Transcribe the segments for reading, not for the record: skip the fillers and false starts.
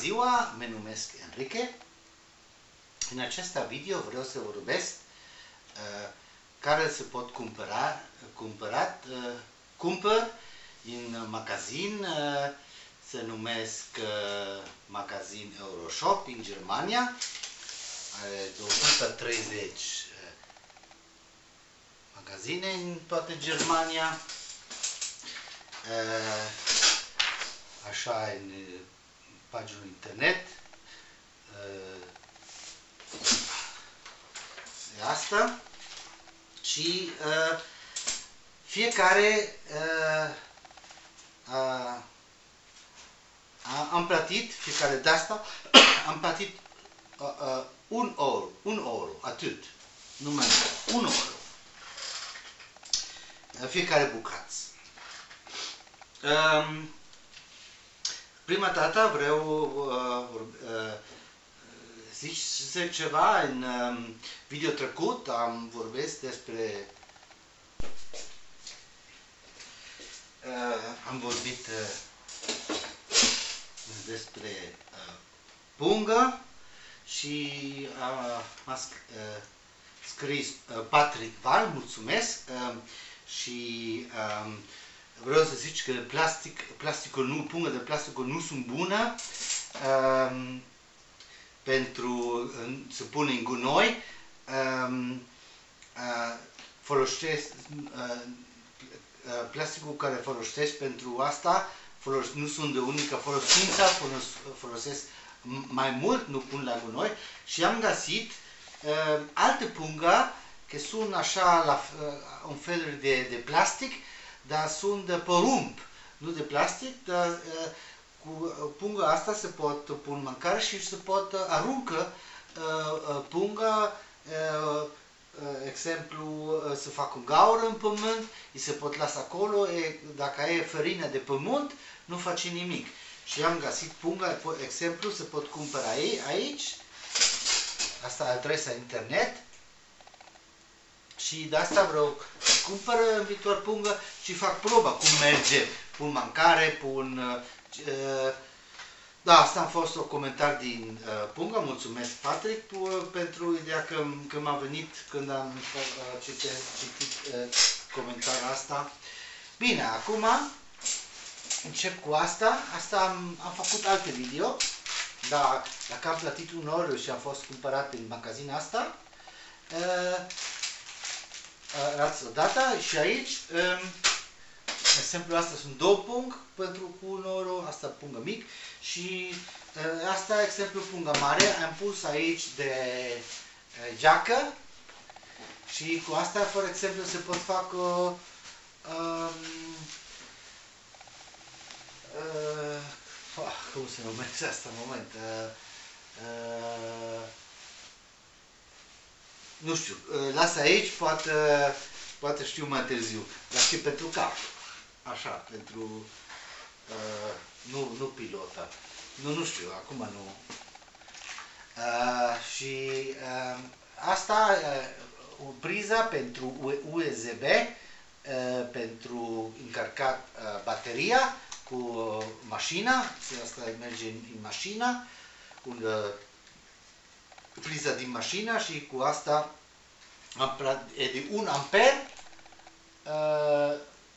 ziua, mă numesc Enrique. În acest video vreau să vorbesc care se pot cumpăr în magazin, se numesc magazin Euroshop în Germania, are 230 magazine în toată Germania, așa în pagina internet, asta și fiecare am plătit, fiecare de asta am plătit un euro, atât, nu mai mult, 1 euro. Fiecare bucăți. Prima dată vreau zic ceva în video trecut, am vorbit despre despre pungă și m-a scris Patrick Val, mulțumesc, și vreau să zic că pungă de plastic nu sunt bună pentru să pune în gunoi. Folosesc plasticul care folosesc pentru asta, nu sunt de unică folosință, folosesc mai mult, nu pun la gunoi, și am găsit alte pungă că sunt așa la un fel de plastic, dar sunt de porumb, nu de plastic, dar cu punga asta se pot pune mâncare și se pot aruncă punga, exemplu, să fac o gaură în pământ, îi se pot lasa acolo, dacă e farină de pământ, nu face nimic. Și am găsit punga, exemplu, se pot cumpăra aici, asta e adresa internet, și de asta vreau să cumpăr în viitor pungă și fac proba cum merge, pun mâncare, pun... Da, asta a fost o comentarii din pungă, mulțumesc Patrick pentru ideea că m-a venit când am citit comentariul asta. Bine, acum încep cu asta. Am făcut alte video, dar dacă am plătit 1 euro și am fost cumpărat în magazin asta, arăți odată și aici, de exemplu, asta sunt 2 pung pentru 1 euro, asta pungă mic și asta, exemplu, pungă mare, am pus aici de geacă și cu asta, for exemplu, se pot fac cum se numește asta în moment? Nu știu, las aici, poate știu mai târziu, dar și pentru cap. Așa, pentru... nu pilota. Nu știu, acum nu. Și asta, o priză pentru USB, pentru încărcat bateria cu mașina, asta merge în mașină, cu priza din mașină și cu asta e de 1 amper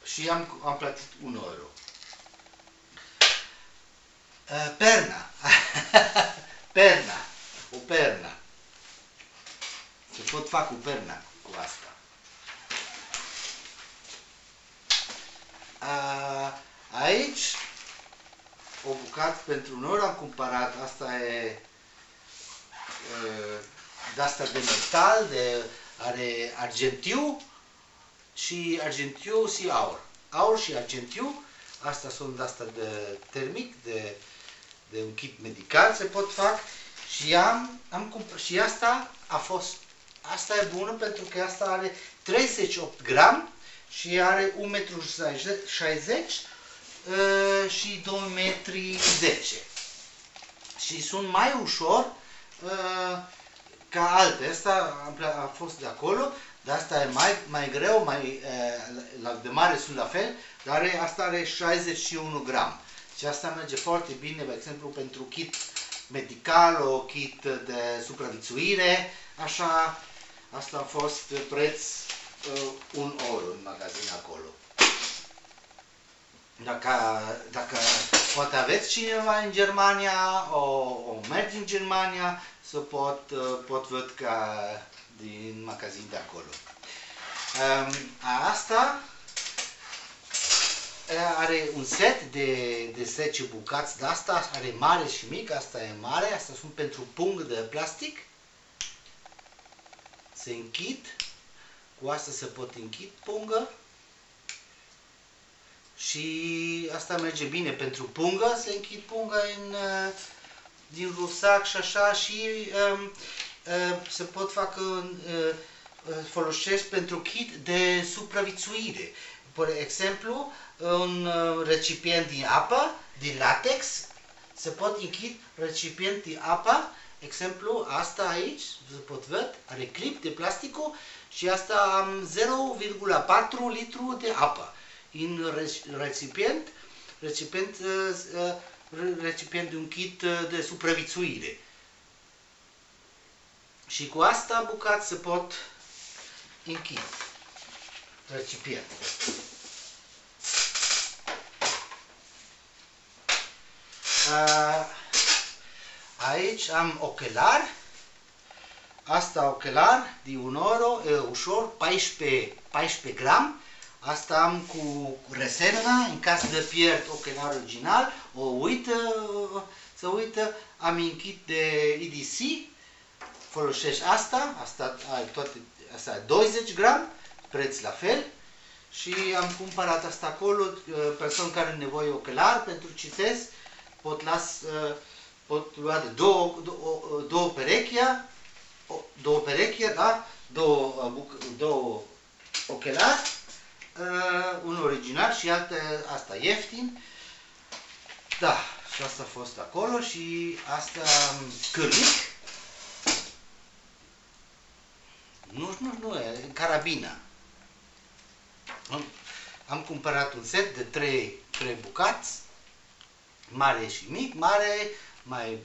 și am plătit 1 euro. Perna. O perna. Se pot face o perna cu asta. Aici o bucată pentru 1 euro am cumpărat, asta e de asta de metal, are argentiu și aur. Aur și argentiu, asta sunt de asta de termic, de un kit medical se pot fac și și asta asta e bună pentru că asta are 38 gram și are 1,60 m și 2,10 m. Și sunt mai ușor ca alte. Asta a fost de acolo, dar asta e mai greu, la de mare sunt la fel, dar asta are 61 gram. Și asta merge foarte bine, de exemplu, pentru kit medical, o kit de supraviețuire, așa, asta a fost preț €1 în magazin acolo. Dacă poate aveți cineva în Germania, o mergi în Germania, să pot văd ca din magazin de acolo. Asta are un set de 10 bucăți de asta, are mare și mic, asta e mare, asta sunt pentru pungă de plastic. Se închid, cu asta se pot închid pungă. Și asta merge bine pentru pungă, se închid punga din rusac și așa și se pot folosesc pentru kit de supraviețuire. De exemplu, un recipient din apă, din latex, se pot închid recipient din apă. Exemplu, asta aici, se pot văd, are clip de plasticul și asta am 0,4 litru de apă. În recipient de un kit de supraviețuire. Și cu asta bucăți se pot închide recipient. Aici am ochelari. Asta ochelar de €1, e ușor, 14 gram. Asta am cu rezervă, în caz de pierd ochelar original, am închid de EDC, folosești asta e 20 gram, preț la fel, și am cumpărat asta acolo, persoane care au nevoie ochelar pentru citesc, pot lua de două perechi, da? Două ochelari, unul original și asta ieftin. Da, și asta a fost acolo și asta cârlic. Nu e carabina. Am cumpărat un set de 3 bucăți, mare și mic, mai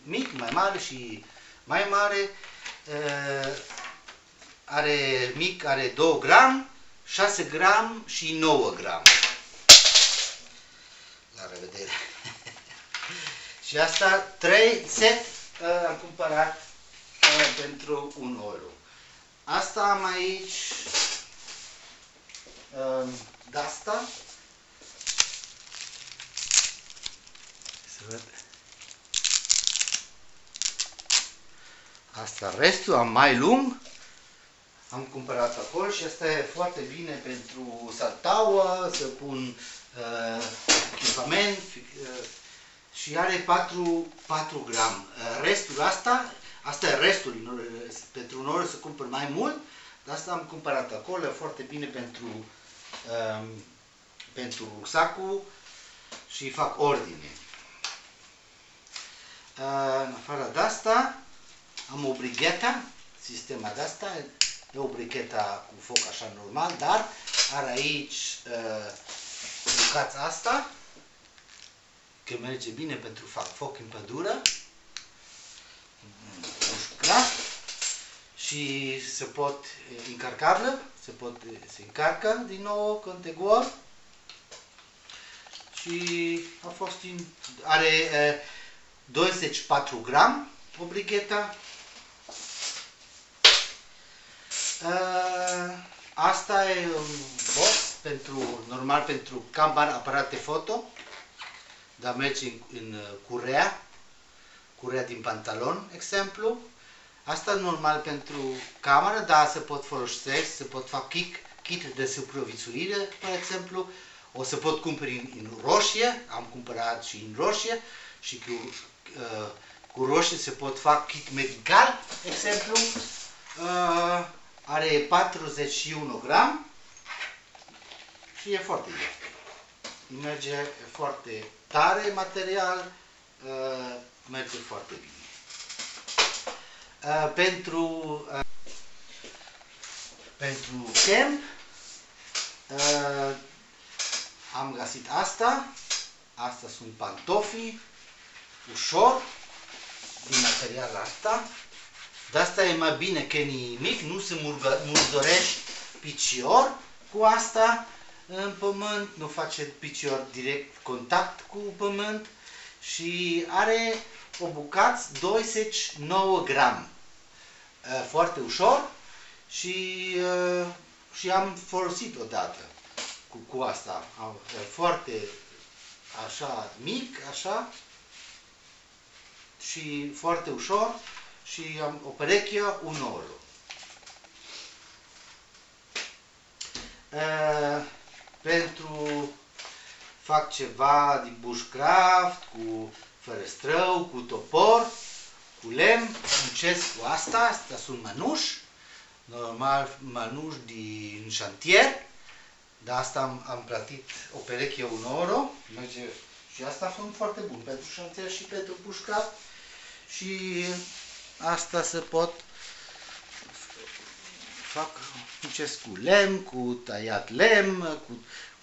mic, mai mare și mai mare. Mic are 2 gram, 6 gram și 9 gram. La revedere! Și asta 3 set am cumpărat pentru €1. Asta am aici de asta. Să văd. Asta restul am mai lung. Am cumpărat acolo și asta e foarte bine pentru saltauă, să pun echipament și are 4 gram. Restul asta e restul, pentru unor să cumpăr mai mult, dar asta am cumpărat acolo, e foarte bine pentru rucsacul și fac ordine. În afară de asta, am o brigheta, sistema de asta, e o bricheta cu foc așa normal, dar are aici bucăța asta, că merge bine pentru fac foc în pădură, și se pot încarcabilă, se încarcă din nou când te gol. Și a fost are 24 gram o brigheta. Asta e un box normal pentru camera, aparate foto, dar merge în curea din pantalon, exemplu. Asta e normal pentru cameră, dar se pot folosi, se pot face kit de supraviețuire, de exemplu. O să pot cumpări în roșie, am cumpărat și în roșie și cu roșie se pot face kit medical, exemplu. Are 41 gram și e foarte ieftin. Merge foarte tare material, merge foarte bine. Pentru camp am găsit asta sunt pantofi ușor, din materialul asta. De asta e mai bine că nimic, nu se murdorești picior cu asta în pământ, nu face picior direct contact cu pământ și are o bucată 29 gram. Foarte ușor și am folosit odată cu asta. Foarte așa mic, așa și foarte ușor și am o pereche, un euro. Pentru fac ceva de bushcraft, cu ferestrău, cu topor, cu lemn, muncesc cu asta, astea sunt mănuși, normal mănuși din șantier, de asta am plătit o pereche 1 euro, merge și asta sunt foarte bun pentru șantier și pentru bushcraft și asta se pot fac muncesc cu lemn, cu tăiat lemn,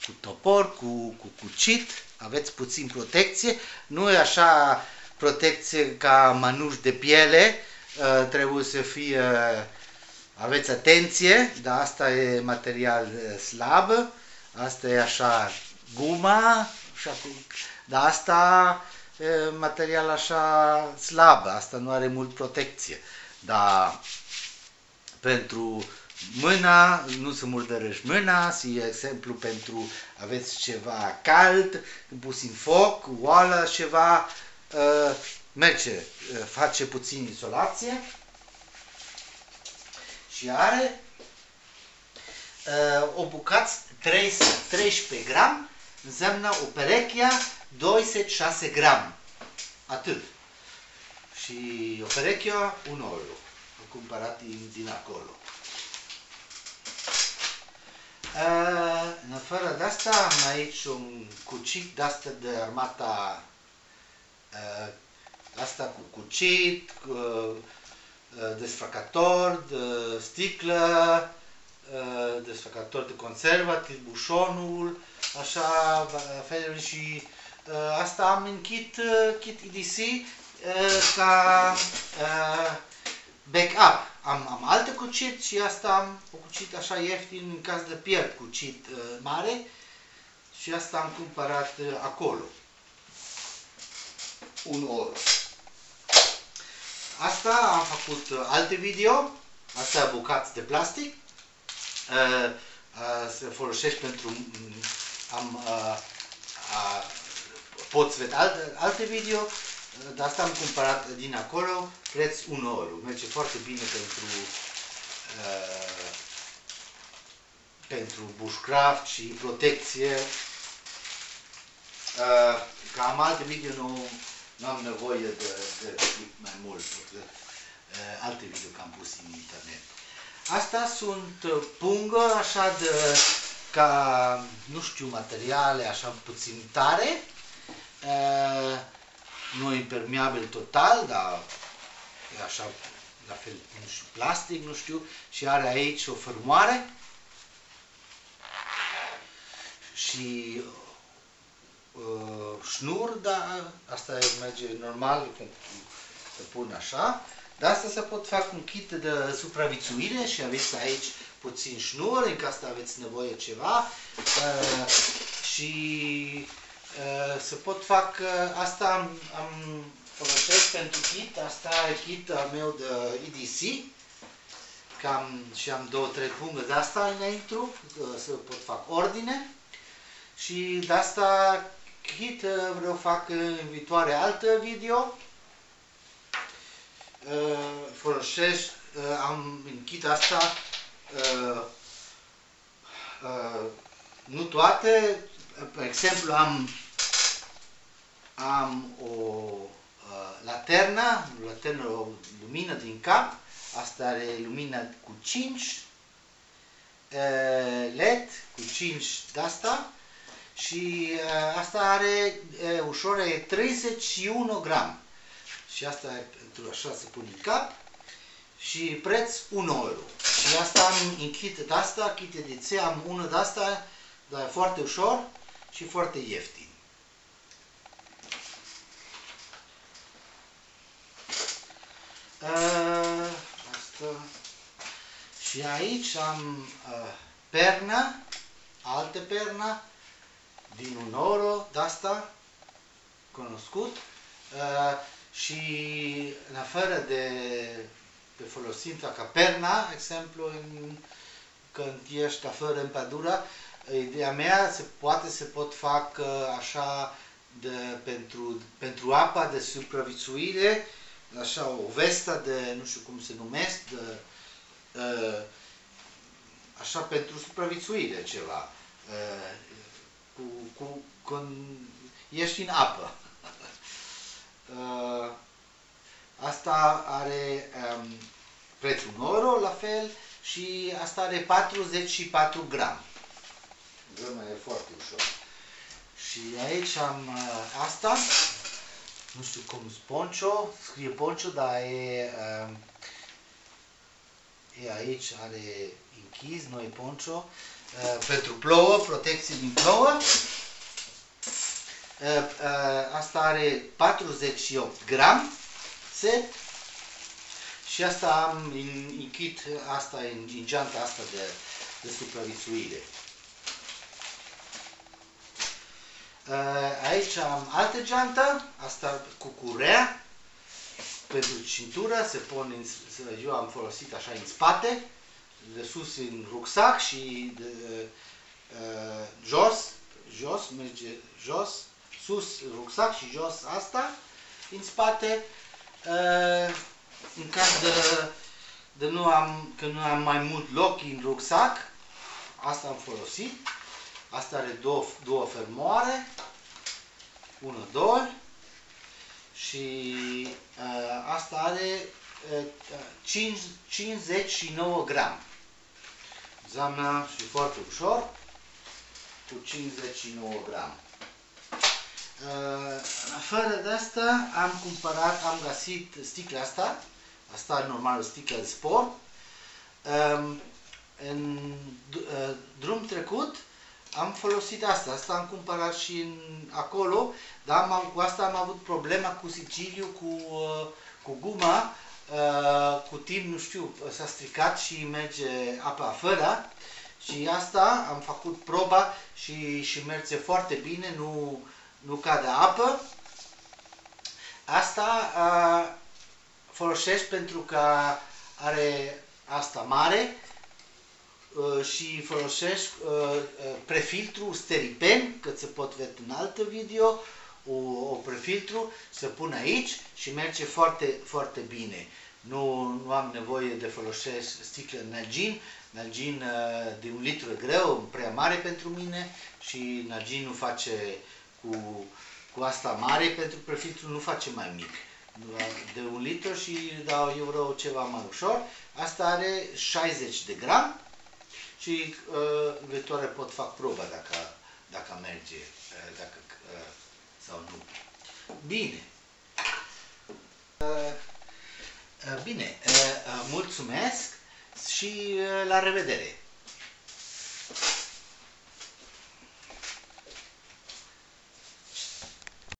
cu topor, cu cucit, aveți puțin protecție, nu e așa protecție ca mănuși de piele, trebuie să fie, aveți atenție, dar asta e material slab, asta e așa guma, dar asta e material așa slab, asta nu are mult protecție, dar pentru mâna, nu se murdărești mâna, și exemplu pentru aveți ceva cald, pus în foc, oală, ceva, merge, face puțin isolație și are o bucată 13 gram, înseamnă o pereche 26 gram, atât. Și o pereche 1 euro, am cumpărat din acolo. În afară de asta am aici un cucit de asta de armata, asta cu cucit, desfăcator de sticlă, desfăcator de conservă, tibușonul, așa, felul și asta am în kit EDC ca backup. Am alte cucit și asta am o cucit așa ieftin în caz de pierd cucit mare și asta am cumpărat acolo. 1 euro. Asta am făcut alte video, asta e bucăți de plastic, se folosește pentru, poți vedea alte video, de asta am cumpărat din acolo, preț 1 euro. Merge foarte bine pentru bushcraft și protecție. Ca am alte video, nu am nevoie de mai mult, alte video că am pus în internet. Astea sunt pungă așa de, ca, nu știu, materiale așa puțin tare, nu impermeabil total, dar e așa, la fel, nu știu, plastic, nu știu, și are aici o fermoare și șnur, dar asta merge normal, pentru să pun așa. De asta se pot face un kit de supraviețuire și aveți aici puțin șnur, în caz aveți nevoie ceva și se pot fac, asta am folosesc pentru kit, asta e kit al meu de EDC, și am 2-3 pungă de asta înăuntru, să pot fac ordine și de asta kit vreau fac în viitoare altă video. Folosesc, am în kit asta, nu toate, pe exemplu am o lanternă, o lumină din cap, asta are lumină cu 5 LED, cu 5 de asta și asta are ușor, e 31 gram și asta e pentru așa să pun în cap și preț 1 euro și asta am în kit de asta, kit EDC, am unul de asta, dar e foarte ușor și foarte ieftin. Și aici am perna, altă perna, din un oro, de asta, cunoscut, și în afară de folosința ca perna, exemplu, când ești afară în pădure, ideea mea se pot fac așa pentru apa de supraviețuire, așa o vestă de, nu știu cum se numesc, așa pentru supraviețuire ceva, când ești în apă. Asta are prețul în euro, la fel, și asta are 44 gram. Grama e foarte ușor. Și aici am asta, nu știu cum, poncho, scrie poncho, dar e aici, are închis, nu e poncho, pentru plouă, protecție din plouă. Asta are 48 gram set și asta am închid asta în geanta asta de supraviețuire. Aici am altă geantă, asta cu curea, pentru cintură, se pune, eu am folosit așa în spate, de sus în rucsac și jos, merge jos, sus rucsac și jos asta, în spate, în caz că nu am mai mult loc în rucsac, asta am folosit. Asta are două fermoare, 1-2 și asta are 59 gram. Înseamnă și foarte ușor, cu 59 gram. Afară de asta am găsit sticla asta, asta e normal o sticlă de sport. În drum trecut am folosit asta am cumpărat și acolo, dar cu asta am avut problema cu sigiliu, cu guma, cu timp, nu știu, s-a stricat și merge apa afară și asta am făcut proba și merge foarte bine, nu cade apă. Asta folosesc pentru că are asta mare și folosesc prefiltru Steripen, că se pot vedea în altă video, o prefiltru, se pune aici și merge foarte, foarte bine. Nu am nevoie de folosesc sticlă Nalgene. Nalgene de 1 litru e greu, prea mare pentru mine și Nalgene nu face cu asta mare, pentru prefiltru nu face mai mic. De 1 litru și dau euro ceva mai ușor. Asta are 60 de gram. Și în viitoare pot fac proba dacă merge sau nu. Bine. Bine, mulțumesc și la revedere!